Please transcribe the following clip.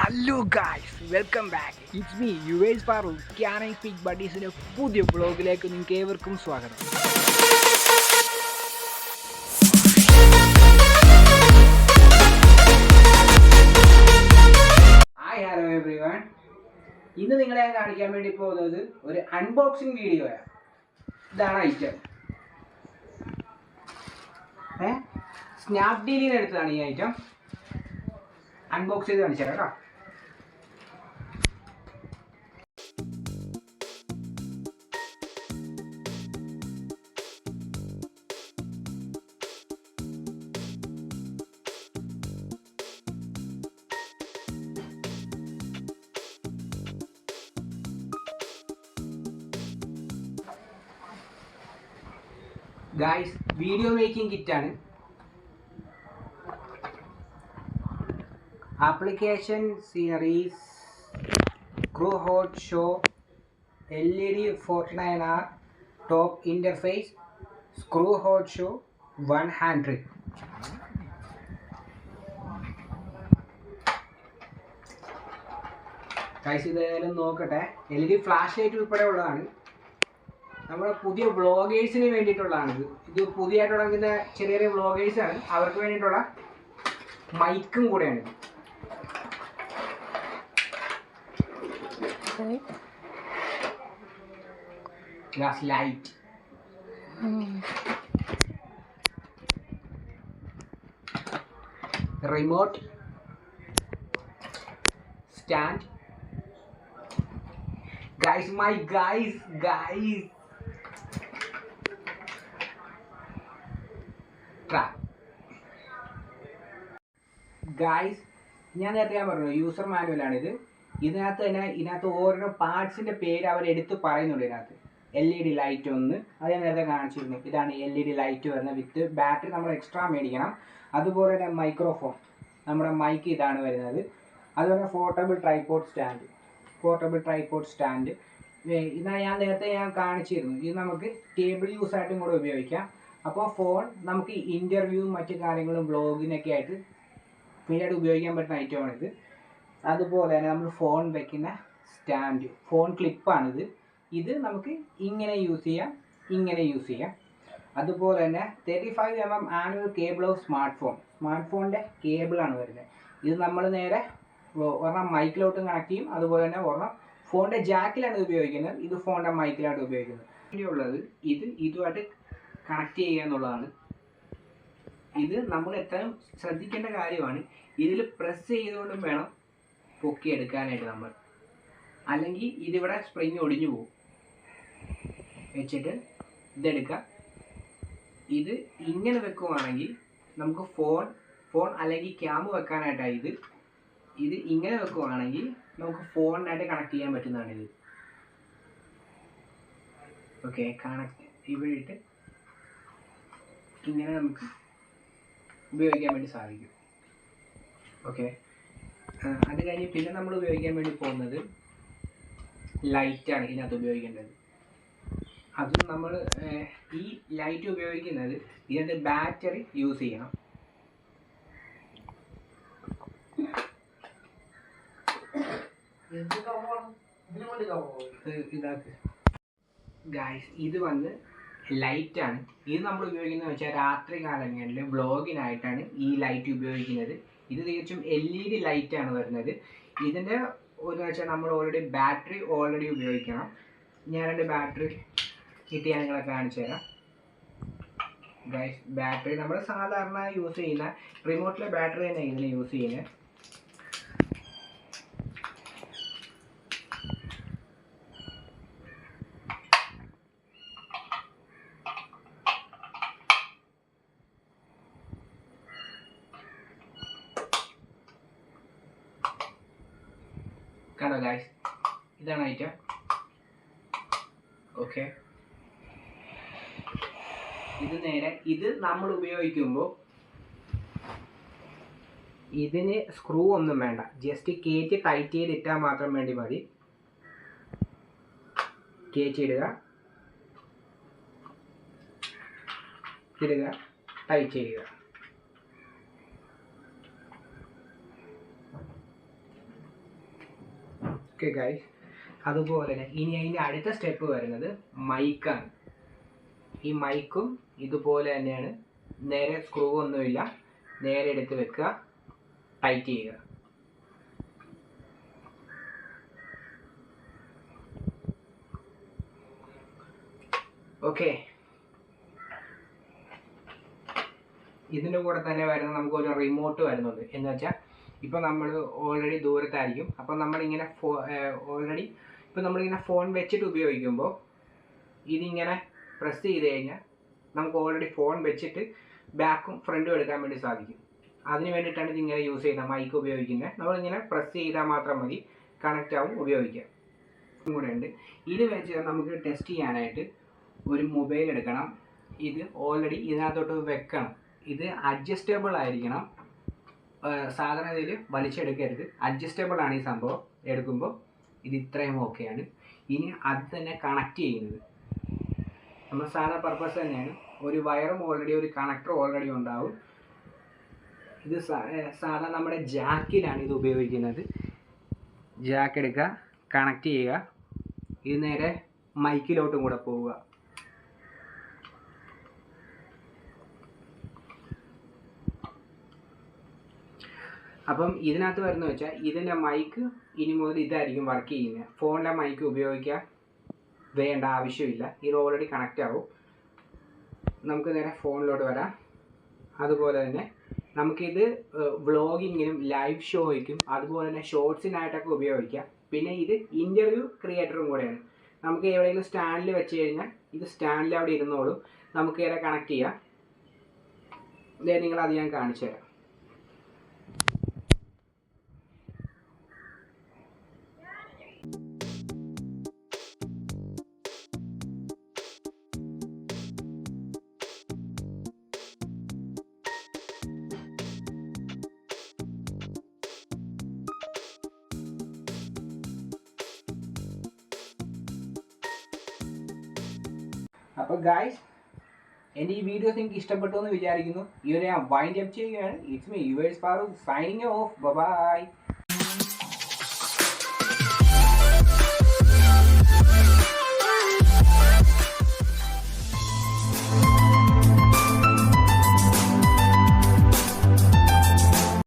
Hello guys, welcome back. It's me yours Paru. Can I speak ബഡീസിൻ്റെ പുതിയ വ്ളോഗിലേക്ക് നിങ്ങൾക്ക് ഏവർക്കും സ്വാഗതം. Hi, hello everyone. ഇന്ന് നിങ്ങളെ ഞാൻ കാണിക്കാൻ വേണ്ടി പോകുന്നത് ഒരു അൺബോക്സിങ് വീഡിയോയാണ്. ഇതാണ് ഐറ്റം. സ്നാപ്ഡീലിൽ നിന്ന് എടുത്തതാണ് ഈ ഐറ്റം. അൺബോക്സ് ചെയ്ത് കാണിച്ചു തരാം കേട്ടോ. ഗായ്സ്, വീഡിയോ മേക്കിംഗ് കിറ്റാണ്. Application sceneries, screw hot shoe, LED 49R top interface, screw hot shoe, 1 hand trick. Guys, ഇതായാലും നോക്കട്ടെ. LED ഫ്ലാഷ് ലൈറ്റ് ഉൾപ്പെടെ ഉള്ളതാണ്. നമ്മുടെ പുതിയ വ്ളോഗേഴ്സിന് വേണ്ടിയിട്ടുള്ളതാണിത്. ഇത് പുതിയതായിട്ട് തുടങ്ങുന്ന ചെറിയ ചെറിയ വ്ളോഗേഴ്സാണ്. അവർക്ക് വേണ്ടിയിട്ടുള്ള മൈക്കും കൂടെയാണ്. Glass light, remote, stand. Guys, my guys trap. Guys, ഞാൻ നേരത്തെ പറഞ്ഞു യൂസർ മാനുവലാണിത്. ഇതിനകത്ത് ഓരോ പാർട്സിൻ്റെ പേര് അവർ എടുത്ത് പറയുന്നുണ്ട്. ഇതിനകത്ത് LED ലൈറ്റ് ഒന്ന്, അത് ഞാൻ നേരത്തെ കാണിച്ചിരുന്നു. ഇതാണ് LED ലൈറ്റ് വരുന്നത് വിത്ത് ബാറ്ററി നമ്മൾ എക്സ്ട്രാ മേടിക്കണം. അതുപോലെ തന്നെ മൈക്രോഫോൺ, നമ്മുടെ മൈക്ക് ഇതാണ് വരുന്നത്. അതുപോലെ പോർട്ടബിൾ ട്രൈപോഡ് സ്റ്റാൻഡ്. ഇതാണ് ഞാൻ നേരത്തെ കാണിച്ചിരുന്നു. ഇത് നമുക്ക് ടേബിൾ യൂസ് ആയിട്ടും കൂടെ ഉപയോഗിക്കാം. അപ്പോൾ ഫോൺ നമുക്ക് ഇൻ്റർവ്യൂവും മറ്റു കാര്യങ്ങളും വ്ളോഗിനൊക്കെ ആയിട്ട് പിന്നീട് ഉപയോഗിക്കാൻ പറ്റുന്ന ഐറ്റമാണിത്. അതുപോലെ തന്നെ നമ്മൾ ഫോൺ വയ്ക്കുന്ന സ്റ്റാൻഡ്, ഫോൺ ക്ലിപ്പാണിത്. ഇത് നമുക്ക് ഇങ്ങനെ യൂസ് ചെയ്യാം. അതുപോലെ തന്നെ 35mm annual cable of smart ഫോണിൻ്റെ കേബിളാണ് വരുന്നത്. ഇത് നമ്മൾ നേരെ ഒരെണ്ണം മൈക്കിലോട്ടും കണക്ട് ചെയ്യും. അതുപോലെ തന്നെ ഒരെണ്ണം ഫോണിൻ്റെ ജാക്കിലാണ് ഇത് ഉപയോഗിക്കുന്നത്. ഇത് ഫോണിൻ്റെ മൈക്കിലാണ് ഉപയോഗിക്കുന്നത്. ഉള്ളത് ഇതുമായിട്ട് കണക്ട് ചെയ്യുക എന്നുള്ളതാണ്. ഇത് നമ്മൾ എത്രയും ശ്രദ്ധിക്കേണ്ട കാര്യമാണ്. ഇതിൽ പ്രസ് ചെയ്തുകൊണ്ടും വേണം പൊക്കിയെടുക്കാനായിട്ട് നമ്മൾ, അല്ലെങ്കിൽ ഇതിവിടെ സ്പ്രിങ് ഒടിഞ്ഞു പോകും. വെച്ചിട്ട് ഇതെടുക്കാം. ഇത് ഇങ്ങനെ വെക്കുവാണെങ്കിൽ നമുക്ക് ഫോൺ അല്ലെങ്കിൽ ക്യാമ് വെക്കാനായിട്ടാണ് ഇത് ഇങ്ങനെ വെക്കുവാണെങ്കിൽ നമുക്ക് ഫോണിനായിട്ട് കണക്ട് ചെയ്യാൻ പറ്റുന്നതാണിത്. ഓക്കെ, കണക്ട് ഇവിടെ ഇട്ട് ഇങ്ങനെ നമുക്ക് ഉപയോഗിക്കാൻ വേണ്ടി സാധിക്കും. ഓക്കെ, അത് കഴിഞ്ഞ് പിന്നെ നമ്മൾ ഉപയോഗിക്കാൻ വേണ്ടി പോകുന്നത് ലൈറ്റാണ്. ഇതിനകത്ത് ഉപയോഗിക്കേണ്ടത് അതും നമ്മൾ ഈ ലൈറ്റ് ഉപയോഗിക്കുന്നത് ഇതിൻ്റെ ബാറ്ററി യൂസ് ചെയ്യണം. ഇതാക്ക് ഗായ്സ്, ഇത് വന്ന് ലൈറ്റാണ്. ഇത് നമ്മൾ ഉപയോഗിക്കുന്നത് വെച്ചാൽ രാത്രി കാലങ്ങളിൽ വ്ളോഗിനായിട്ടാണ് ഈ ലൈറ്റ് ഉപയോഗിക്കുന്നത്. ഇത് തികച്ചും LED ലൈറ്റാണ് വരുന്നത്. ഇതിൻ്റെ ഒരു വെച്ചാൽ നമ്മൾ ബാറ്ററി ഉപയോഗിക്കണം. ഞാൻ 2 ബാറ്ററി കിട്ടി ഞാൻ നിങ്ങളെ കാണിച്ചു തരാം. ഗൈസ്, ബാറ്ററി നമ്മൾ സാധാരണ യൂസ് ചെയ്യുന്ന റിമോട്ടിലെ ബാറ്ററി തന്നെ ഇതിന് യൂസ് ചെയ്യുന്നത്. കണ്ടോ ഗൈസ്, ഇതാണ് ഐറ്റം. ഓക്കെ, ഇത് നമ്മൾ ഉപയോഗിക്കുമ്പോൾ ഇതിന് സ്ക്രൂ ഒന്നും വേണ്ട. ജസ്റ്റ് കയറ്റി ടൈറ്റ് ചെയ്തിട്ടാൽ മാത്രം മതി. കയറ്റിയിടുക, ടൈറ്റ് ചെയ്യുക. ഓക്കെ ഗൈസ്, അതുപോലെ തന്നെ ഇനി അതിൻ്റെ അടുത്ത സ്റ്റെപ്പ് വരുന്നത് മൈക്കാണ്. ഈ മൈക്കും ഇതുപോലെ തന്നെയാണ്, നേരെ സ്ക്രൂ ഒന്നുമില്ല, നേരെ എടുത്ത് വെക്കുക, ടൈറ്റ് ചെയ്യുക. ഓക്കെ, ഇതിൻ്റെ കൂടെ തന്നെ വരുന്ന നമുക്കൊരു റിമോട്ട് വരുന്നുണ്ട്. എന്ന് വെച്ചാൽ ഇപ്പോൾ നമ്മൾ ഓൾറെഡി ദൂരത്തായിരിക്കും, അപ്പോൾ നമ്മളിങ്ങനെ ഓൾറെഡി ഇപ്പോൾ നമ്മളിങ്ങനെ ഫോൺ വെച്ചിട്ട് ഉപയോഗിക്കുമ്പോൾ ഇതിങ്ങനെ പ്രസ് ചെയ്ത് കഴിഞ്ഞാൽ നമുക്ക് ഓൾറെഡി ഫോൺ വെച്ചിട്ട് ബാക്കും ഫ്രണ്ടും എടുക്കാൻ വേണ്ടി സാധിക്കും. അതിന് വേണ്ടിയിട്ടാണ് ഇതിങ്ങനെ യൂസ് ചെയ്യുന്നത്, മൈക്ക് ഉപയോഗിക്കുന്നത്. നമ്മളിങ്ങനെ പ്രസ് ചെയ്താൽ മാത്രം മതി, കണക്റ്റ് ആവും, ഉപയോഗിക്കാം. കൂടെ ഉണ്ട്. ഇത് വെച്ച് നമുക്ക് ടെസ്റ്റ് ചെയ്യാനായിട്ട് ഒരു മൊബൈൽ എടുക്കണം. ഇത് ഓൾറെഡി ഇതിനകത്തോട്ട് വെക്കണം. ഇത് അഡ്ജസ്റ്റബിൾ ആയിരിക്കണം, സാധാരണ ഇതിൽ വലിച്ചെടുക്കരുത്. അഡ്ജസ്റ്റബിൾ ആണ് ഈ സംഭവം. എടുക്കുമ്പോൾ ഇത് ഇത്രയും ഓക്കെയാണ്. ഇനി അത് തന്നെ കണക്ട് ചെയ്യുന്നത് നമ്മൾ സാധാ പർപ്പസ് തന്നെയാണ്. ഒരു വയറും ഓൾറെഡി, ഒരു കണക്ടർ ഓൾറെഡി ഉണ്ടാവും. ഇത് സാധാരണ നമ്മുടെ ജാക്കിലാണ് ഇത് ഉപയോഗിക്കുന്നത്. ജാക്ക് എടുക്കുക, കണക്ട് ചെയ്യുക, ഇത് നേരെ മൈക്കിലോട്ടും കൂടെ പോവുക. അപ്പം ഇതിനകത്ത് വരുന്ന വെച്ചാൽ ഇതിൻ്റെ മൈക്ക് ഇനി മുതൽ ഇതായിരിക്കും വർക്ക് ചെയ്യുന്നത്. ഫോണിലെ മൈക്ക് ഉപയോഗിക്കാൻ വേണ്ട ആവശ്യമില്ല, ഇത് ഓൾറെഡി കണക്റ്റ് ആവും. നമുക്ക് നേരെ ഫോണിലോട്ട് വരാം. അതുപോലെ തന്നെ നമുക്കിത് വ്ളോഗിങ്ങിനും ലൈവ് ഷോയ്ക്കും അതുപോലെ തന്നെ ഷോർട്സിനായിട്ടൊക്കെ ഉപയോഗിക്കാം. പിന്നെ ഇത് ഇൻ്റർവ്യൂ ക്രിയേറ്ററും കൂടെയാണ്. നമുക്ക് എവിടെയെങ്കിലും സ്റ്റാൻഡിൽ വെച്ച് കഴിഞ്ഞാൽ ഇത് സ്റ്റാൻഡിൽ അവിടെ ഇരുന്നോളും. നമുക്ക് ഇതിനെ കണക്ട് ചെയ്യാം. ഇതേ നിങ്ങളത് ഞാൻ കാണിച്ചു തരാം. അപ്പോൾ ഗായ്സ്, എൻ്റെ ഈ വീഡിയോസ് നിങ്ങൾക്ക് ഇഷ്ടപ്പെട്ടു എന്ന് വിചാരിക്കുന്നു. ഇവരെ ഞാൻ വൈൻഡ് അപ്പ് ചെയ്യുകയാണ്. It's me yours Farooq signing off. By.